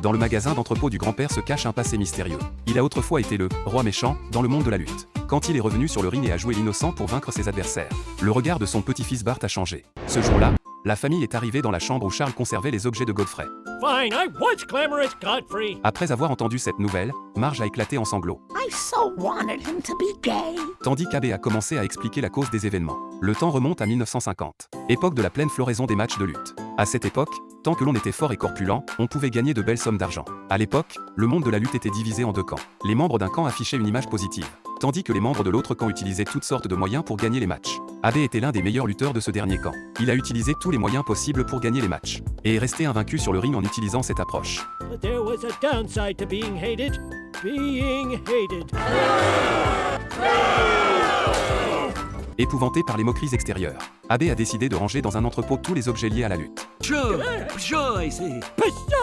Dans le magasin d'entrepôt du grand-père se cache un passé mystérieux. Il a autrefois été le roi méchant dans le monde de la lutte. Quand il est revenu sur le ring et a joué l'innocent pour vaincre ses adversaires, le regard de son petit-fils Bart a changé. Ce jour-là, la famille est arrivée dans la chambre où Charles conservait les objets de Godfrey. Fine, I was glamorous Godfrey. Après avoir entendu cette nouvelle, Marge a éclaté en sanglots. I so wanted him to be gay. Tandis qu'Abbé a commencé à expliquer la cause des événements. Le temps remonte à 1950, époque de la pleine floraison des matchs de lutte. À cette époque, tant que l'on était fort et corpulent, on pouvait gagner de belles sommes d'argent. À l'époque, le monde de la lutte était divisé en deux camps. Les membres d'un camp affichaient une image positive, tandis que les membres de l'autre camp utilisaient toutes sortes de moyens pour gagner les matchs. Abbé était l'un des meilleurs lutteurs de ce dernier camp. Il a utilisé tous les moyens possibles pour gagner les matchs, et est resté invaincu sur le ring en utilisant cette approche. But there was a downside to being hated. Being hated. Épouvanté par les moqueries extérieures, Abbé a décidé de ranger dans un entrepôt tous les objets liés à la lutte. Beside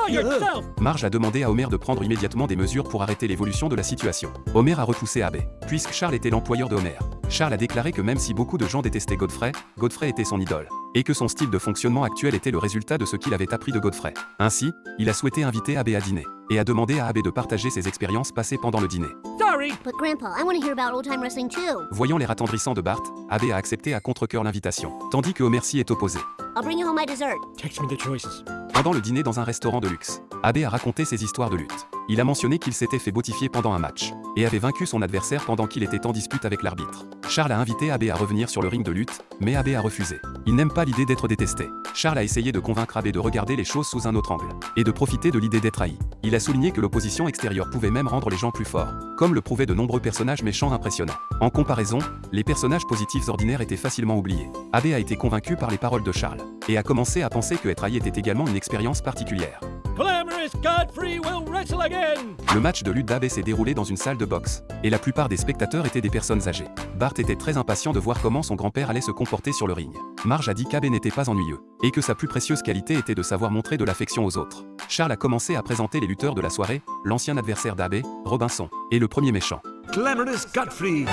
yourself. Marge a demandé à Homer de prendre immédiatement des mesures pour arrêter l'évolution de la situation. Homer a repoussé Abbé, puisque Charles était l'employeur de Homer. Charles a déclaré que même si beaucoup de gens détestaient Godfrey, Godfrey était son idole, et que son style de fonctionnement actuel était le résultat de ce qu'il avait appris de Godfrey. Ainsi, il a souhaité inviter Abbé à dîner, et a demandé à Abbé de partager ses expériences passées pendant le dîner. Sorry. But Grandpa, I want to hear about old-time wrestling too. Voyant les attendrissants de Bart, Abbé a accepté à contre-cœur l'invitation, tandis que Homer s'y est opposé. I'll bring you home my dessert. Text me the choices. Pendant le dîner dans un restaurant de luxe, Abbé a raconté ses histoires de lutte. Il a mentionné qu'il s'était fait botifier pendant un match, et avait vaincu son adversaire pendant qu'il était en dispute avec l'arbitre. Charles a invité Abbé à revenir sur le ring de lutte, mais Abbé a refusé. Il n'aime pas l'idée d'être détesté. Charles a essayé de convaincre Abbé de regarder les choses sous un autre angle, et de profiter de l'idée d'être haï. Il a souligné que l'opposition extérieure pouvait même rendre les gens plus forts, comme le prouvaient de nombreux personnages méchants impressionnants. En comparaison, les personnages positifs ordinaires étaient facilement oubliés. Abbé a été convaincu par les paroles de Charles, et a commencé à penser que être haï était également une expérience particulière. Glamorous Godfrey will wrestle again. Le match de lutte d'Abbé s'est déroulé dans une salle de boxe, et la plupart des spectateurs étaient des personnes âgées. Bart était très impatient de voir comment son grand-père allait se comporter sur le ring. Marge a dit qu'Abbé n'était pas ennuyeux, et que sa plus précieuse qualité était de savoir montrer de l'affection aux autres. Charles a commencé à présenter les lutteurs de la soirée, l'ancien adversaire d'Abbé, Robinson, et le premier méchant. Glamorous Godfrey.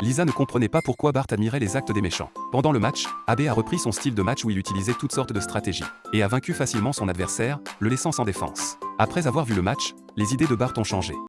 Lisa ne comprenait pas pourquoi Bart admirait les actes des méchants. Pendant le match, Abbé a repris son style de match où il utilisait toutes sortes de stratégies, et a vaincu facilement son adversaire, le laissant sans défense. Après avoir vu le match, les idées de Bart ont changé.